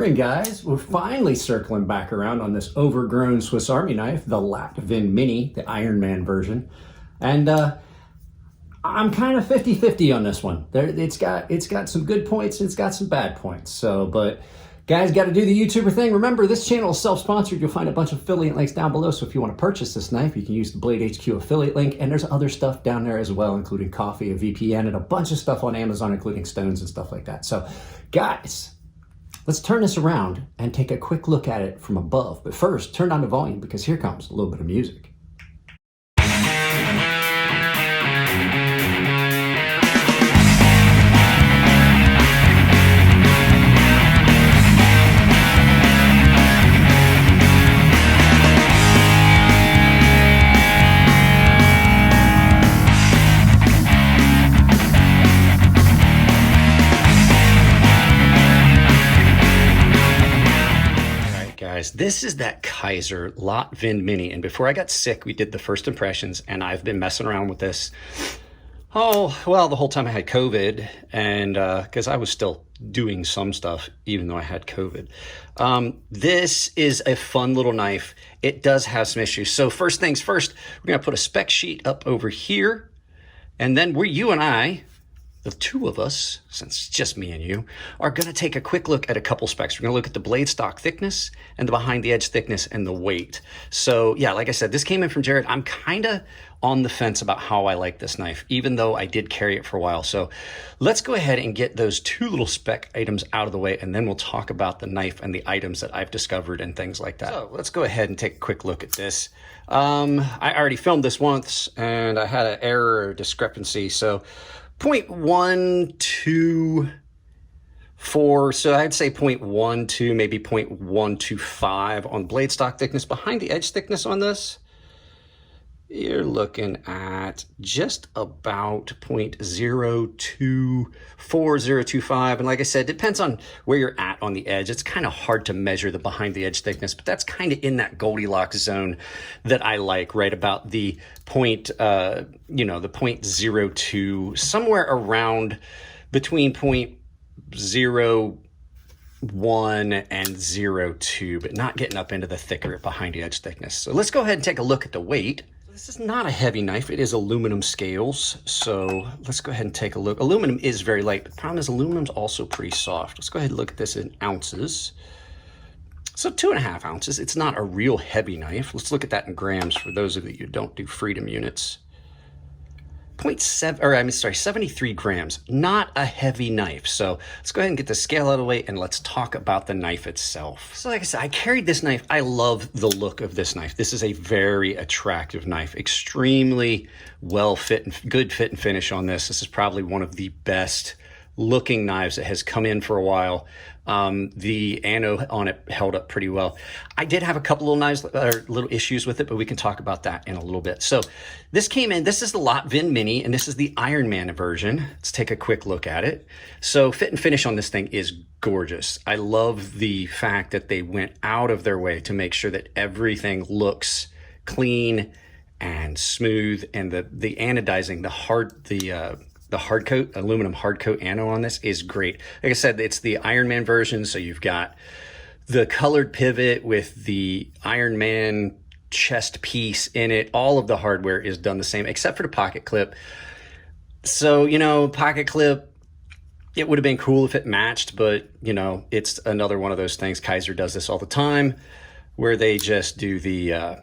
morning, guys. We're finally circling back around on this overgrown Swiss Army knife, the Latt Vind Mini, the Iron Man version. And I'm kind of 50-50 on this one. It's got some good points, and it's got some bad points. So, but guys, got to do the YouTuber thing. Remember, this channel is self-sponsored. You'll find a bunch of affiliate links down below. So if you want to purchase this knife, you can use the Blade HQ affiliate link. And there's other stuff down there as well, including coffee, a VPN, and a bunch of stuff on Amazon, including stones and stuff like that. So guys, let's turn this around and take a quick look at it from above. But first, turn down the volume because here comes a little bit of music. This is that Kaiser Latt Vind Mini, and before I got sick, we did the first impressions, and I've been messing around with this, oh, well, the whole time I had COVID, and because I was still doing some stuff, even though I had COVID. This is a fun little knife. It does have some issues. So first things first, we're gonna put a spec sheet up over here, and then you and I, the two of us, since it's just me and you, are going to take a quick look at a couple specs. We're going to look at the blade stock thickness and the behind the edge thickness and the weight. So yeah, like I said, this came in from Jared. I'm kind of on the fence about how I like this knife, even though I did carry it for a while. So let's go ahead and get those two little spec items out of the way, and then we'll talk about the knife and the items that I've discovered and things like that. So let's go ahead and take a quick look at this. I already filmed this once and I had an error or discrepancy. So 0.124, so I'd say 0.12, maybe 0.125 on blade stock thickness. Behind the edge thickness on this, you're looking at just about 0.024025. And like I said, depends on where you're at on the edge. It's kind of hard to measure the behind the edge thickness, but that's kind of in that Goldilocks zone that I like, right about the point, the 0.02, somewhere around between 0.01 and 0.2, but not getting up into the thicker behind the edge thickness. So let's go ahead and take a look at the weight. This is not a heavy knife. It is aluminum scales. So let's go ahead and take a look. Aluminum is very light, but the problem is aluminum's also pretty soft. Let's go ahead and look at this in ounces. So 2.5 ounces. It's not a real heavy knife. Let's look at that in grams for those of you who don't do freedom units. 73 grams, not a heavy knife. So let's go ahead and get the scale out of the way, and let's talk about the knife itself. So like I said, I carried this knife. I love the look of this knife. This is a very attractive knife, extremely well fit and good fit and finish on this. This is probably one of the best looking knives that has come in for a while. The ano on it held up pretty well. I did have a couple little issues with it, but we can talk about that in a little bit. So this came in, this is the Latt Vind Mini, and this is the Iron Man version. Let's take a quick look at it. So fit and finish on this thing is gorgeous. I love the fact that they went out of their way to make sure that everything looks clean and smooth, and the anodizing, the hard coat, aluminum hard coat ano on this is great. Like I said, it's the Iron Man version, so you've got the colored pivot with the Iron Man chest piece in it. All of the hardware is done the same, except for the pocket clip. So, pocket clip, it would have been cool if it matched, but, it's another one of those things. Kaiser does this all the time, where they just do the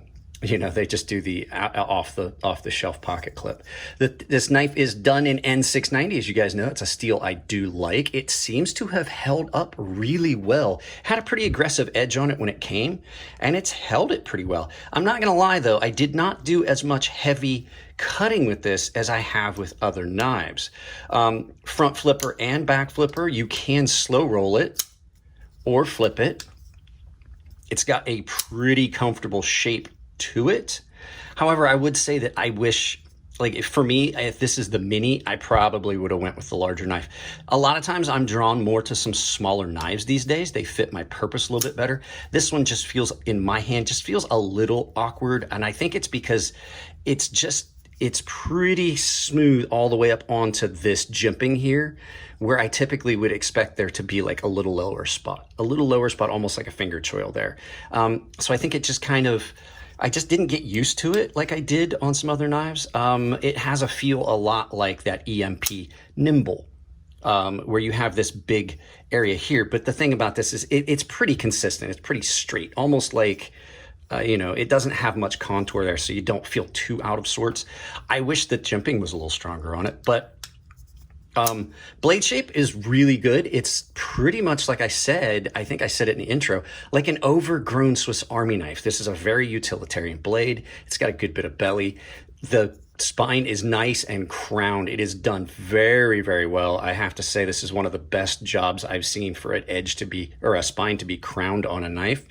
off the shelf pocket clip. This knife is done in N690, as you guys know. It's a steel I do like. It seems to have held up really well. Had a pretty aggressive edge on it when it came, and it's held it pretty well. I'm not gonna lie though, I did not do as much heavy cutting with this as I have with other knives. Front flipper and back flipper, you can slow roll it or flip it. It's got a pretty comfortable shape to it. However, I would say that I wish, for me, if this is the Mini, I probably would have went with the larger knife. A lot of times I'm drawn more to some smaller knives these days. They fit my purpose a little bit better. This one just feels, in my hand, just feels a little awkward. And I think it's because it's just, it's pretty smooth all the way up onto this jimping here, where I typically would expect there to be like a little lower spot, almost like a finger choil there. So I think it just kind of, I just didn't get used to it like I did on some other knives. It has a feel a lot like that EMP Nimble, where you have this big area here. But the thing about this is it's pretty consistent. It's pretty straight, almost like, you know, it doesn't have much contour there, so you don't feel too out of sorts. I wish the jimping was a little stronger on it, but blade shape is really good. It's pretty much like I said, I think I said it in the intro, like an overgrown Swiss Army knife. This is a very utilitarian blade. It's got a good bit of belly. The spine is nice and crowned. It is done very, very well. I have to say this is one of the best jobs I've seen for an edge to be, or a spine to be crowned on a knife.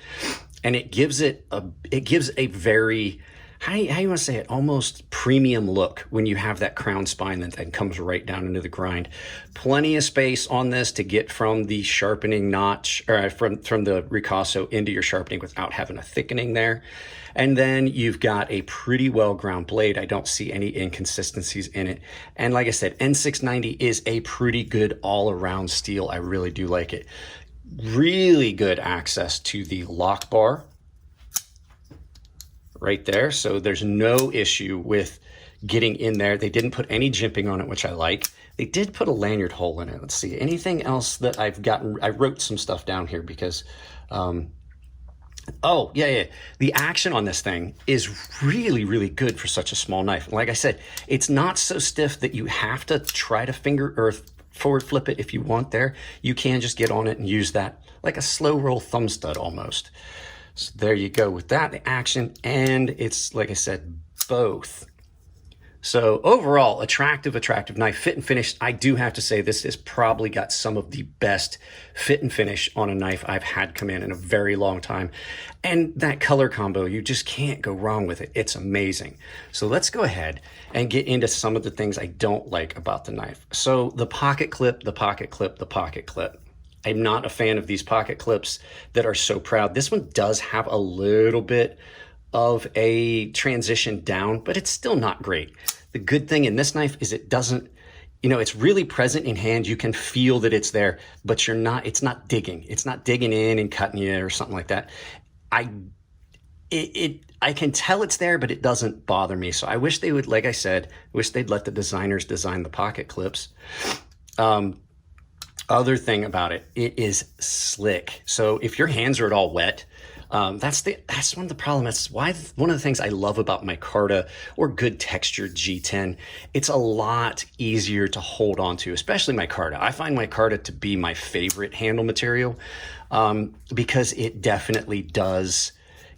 And it gives it a very, how you want to say it, almost premium look when you have that crown spine that then comes right down into the grind. Plenty of space on this to get from the sharpening notch, or from the ricasso into your sharpening without having a thickening there. And then you've got a pretty well ground blade. I don't see any inconsistencies in it. And like I said, N690 is a pretty good all around steel. I really do like it. Really good access to the lock bar right there. So there's no issue with getting in there. They didn't put any jimping on it, which I like. They did put a lanyard hole in it. Let's see, anything else that I've gotten? I wrote some stuff down here because, oh, yeah. The action on this thing is really, really good for such a small knife. Like I said, it's not so stiff that you have to try to finger or forward flip it if you want there. You can just get on it and use that like a slow roll thumb stud almost. So there you go with that, the action, and it's, like I said, both. So overall, attractive knife, fit and finish. I do have to say this has probably got some of the best fit and finish on a knife I've had come in a very long time. And that color combo, you just can't go wrong with it. It's amazing. So let's go ahead and get into some of the things I don't like about the knife. So the pocket clip. I'm not a fan of these pocket clips that are so proud. This one does have a little bit of a transition down, but it's still not great. The good thing in this knife is it doesn't, you know, it's really present in hand. You can feel that it's there, but it's not digging. It's not digging in and cutting you or something like that. I can tell it's there, but it doesn't bother me. So I wish they would, like I said, wish they'd let the designers design the pocket clips. Other thing about it, it is slick. So if your hands are at all wet, that's one of the problems. That's why one of the things I love about micarta or good textured G10, it's a lot easier to hold on to, especially micarta. I find micarta to be my favorite handle material because it definitely does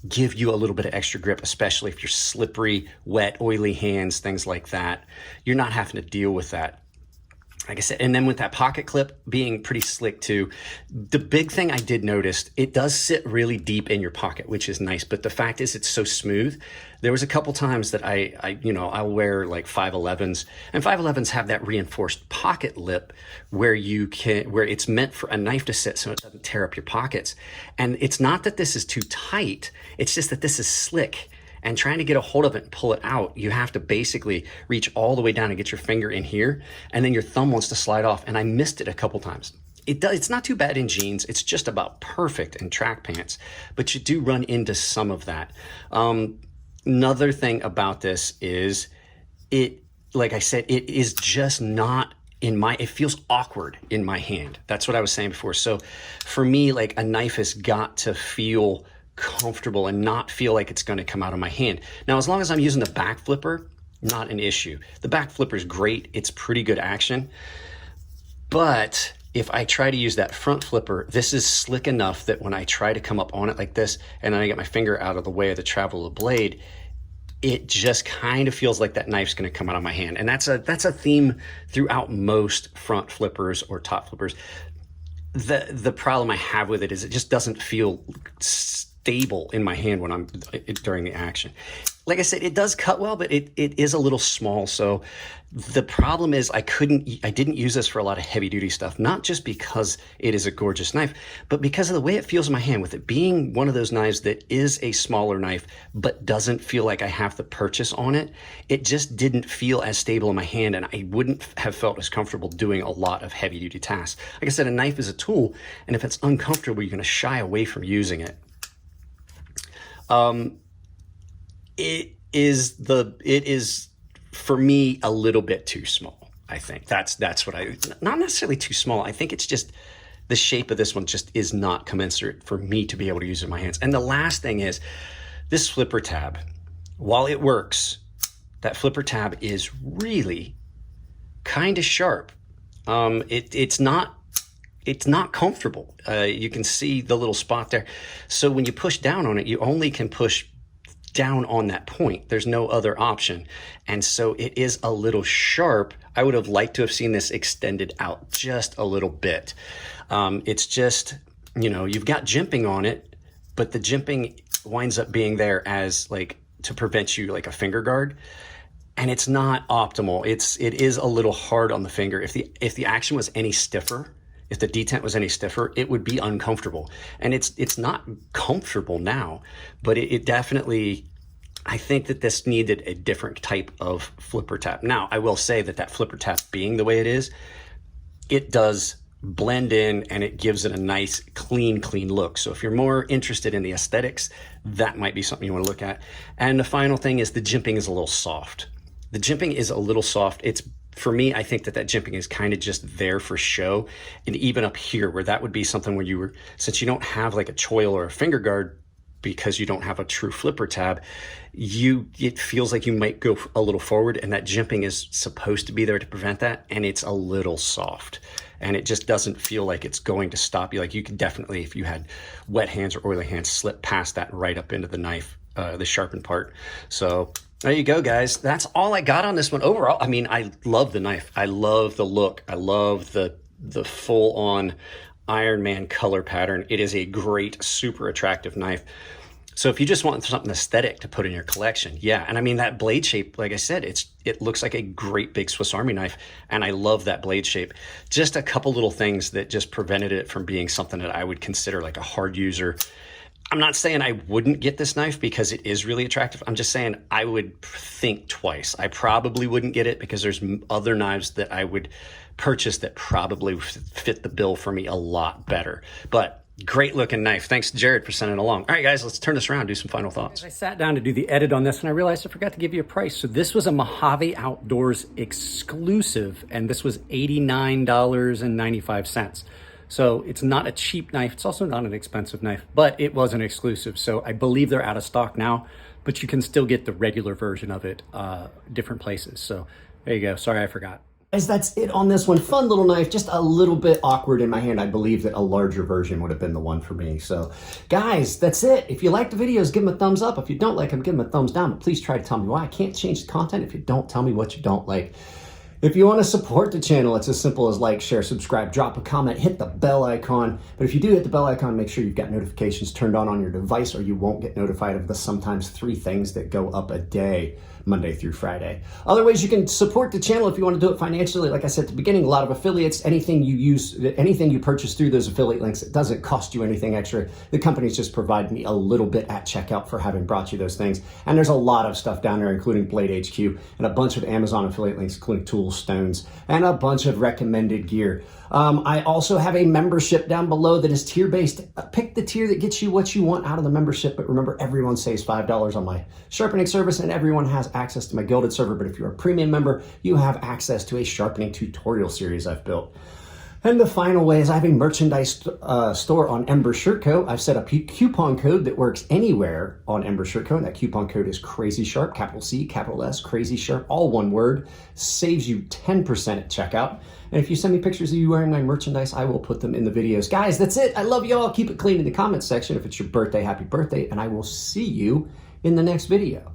give you a little bit of extra grip, especially if you're slippery, wet, oily hands, things like that. You're not having to deal with that. Like I said, and then with that pocket clip being pretty slick too, the big thing I did notice, it does sit really deep in your pocket, which is nice. But the fact is it's so smooth. There was a couple times that I'll wear like 511s, and 511s have that reinforced pocket lip where it's meant for a knife to sit so it doesn't tear up your pockets. And it's not that this is too tight. It's just that this is slick. And trying to get a hold of it and pull it out, you have to basically reach all the way down and get your finger in here, and then your thumb wants to slide off. And I missed it a couple times. It's not too bad in jeans. It's just about perfect in track pants, but you do run into some of that. Another thing about this is like I said, it is just not it feels awkward in my hand. That's what I was saying before. So for me, like a knife has got to feel comfortable and not feel like it's going to come out of my hand. Now, as long as I'm using the back flipper, not an issue. The back flipper is great. It's pretty good action. But if I try to use that front flipper, this is slick enough that when I try to come up on it like this, and then I get my finger out of the way of the travel of the blade, it just kind of feels like that knife's going to come out of my hand. And that's a theme throughout most front flippers or top flippers. The problem I have with it is it just doesn't feel stable in my hand when I'm during the action. like I said, it does cut well, but it is a little small. So the problem is I didn't use this for a lot of heavy duty stuff, not just because it is a gorgeous knife, but because of the way it feels in my hand, with it being one of those knives that is a smaller knife, but doesn't feel like I have the purchase on it. It just didn't feel as stable in my hand, and I wouldn't have felt as comfortable doing a lot of heavy duty tasks. Like I said, a knife is a tool, and if it's uncomfortable, you're gonna shy away from using it. It is for me a little bit too small. I think that's what not necessarily too small. I think it's just the shape of this one just is not commensurate for me to be able to use it in my hands. And the last thing is this flipper tab. While it works, that flipper tab is really kind of sharp. It's not comfortable. You can see the little spot there. So when you push down on it, you only can push down on that point. There's no other option. And so it is a little sharp. I would have liked to have seen this extended out just a little bit. It's just, you know, you've got jimping on it, but the jimping winds up being there as like to prevent you like a finger guard. And it's not optimal. It is a little hard on the finger. If the action was any stiffer, if the detent was any stiffer, it would be uncomfortable. And it's not comfortable now, but it definitely, I think that this needed a different type of flipper tab. Now, I will say that flipper tab being the way it is, it does blend in and it gives it a nice, clean look. So if you're more interested in the aesthetics, that might be something you want to look at. And the final thing is the jimping is a little soft. The jimping is a little soft. For me, I think that jimping is kind of just there for show. And even up here, where that would be something where since you don't have like a choil or a finger guard, because you don't have a true flipper tab, it feels like you might go a little forward, and that jimping is supposed to be there to prevent that, and it's a little soft. And it just doesn't feel like it's going to stop you. Like you could definitely, if you had wet hands or oily hands, slip past that right up into the knife, the sharpened part. So there you go, guys. That's all I got on this one. Overall, I mean, I love the knife. I love the look. I love the full-on Iron Man color pattern. It is a great, super attractive knife. So if you just want something aesthetic to put in your collection, yeah. And I mean, that blade shape, like I said, it looks like a great big Swiss Army knife, and I love that blade shape. Just a couple little things that just prevented it from being something that I would consider like a hard user. I'm not saying I wouldn't get this knife because it is really attractive. I'm just saying I would think twice. I probably wouldn't get it because there's other knives that I would purchase that probably fit the bill for me a lot better. But great looking knife. Thanks, Jared, for sending it along. All right, guys, let's turn this around, do some final thoughts. I sat down to do the edit on this and I realized I forgot to give you a price. So this was a Mojave Outdoors exclusive, and this was $89.95. So it's not a cheap knife. It's also not an expensive knife, but it was an exclusive. So I believe they're out of stock now, but you can still get the regular version of it different places. So there you go. Sorry, I forgot. Guys, that's it on this one. Fun little knife, just a little bit awkward in my hand. I believe that a larger version would have been the one for me. So guys, that's it. If you like the videos, give them a thumbs up. If you don't like them, give them a thumbs down. But please try to tell me why. I can't change the content if you don't tell me what you don't like. If you want to support the channel, it's as simple as like, share, subscribe, drop a comment, hit the bell icon. But if you do hit the bell icon, make sure you've got notifications turned on your device, or you won't get notified of the sometimes 3 things that go up a day, Monday through Friday. Other ways you can support the channel if you want to do it financially. Like I said at the beginning, a lot of affiliates, anything you purchase through those affiliate links, it doesn't cost you anything extra. The companies just provide me a little bit at checkout for having brought you those things. And there's a lot of stuff down there, including Blade HQ and a bunch of Amazon affiliate links, including tools, stones, and a bunch of recommended gear. I also have a membership down below that is tier-based. Pick the tier that gets you what you want out of the membership. But remember, everyone saves $5 on my sharpening service, and everyone has access to my gilded server. But if you're a premium member, you have access to a sharpening tutorial series I've built. And the final way is I have a merchandise store on Ember Shirt Co. I've set up a coupon code that works anywhere on Ember Shirt Co. And that coupon code is CrazySharp, capital C, capital S, CrazySharp, all one word. Saves you 10% at checkout. And if you send me pictures of you wearing my merchandise, I will put them in the videos. Guys, that's it. I love you all. Keep it clean in the comments section. If it's your birthday, happy birthday. And I will see you in the next video.